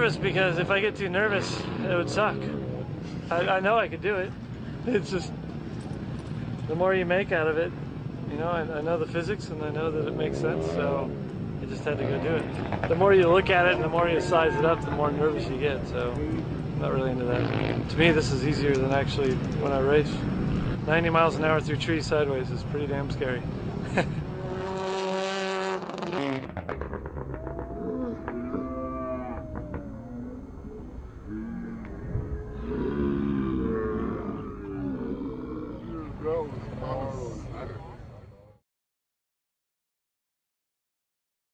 nervous because if I get too nervous, it would suck. I know I could do it. It's just, the more you make out of it, you know, I know the physics and I know that it makes sense, so I just had to go do it. The more you look at it and the more you size it up, the more nervous you get, so I'm not really into that. To me, this is easier than actually when I race. 90 miles an hour through trees sideways is pretty damn scary. That was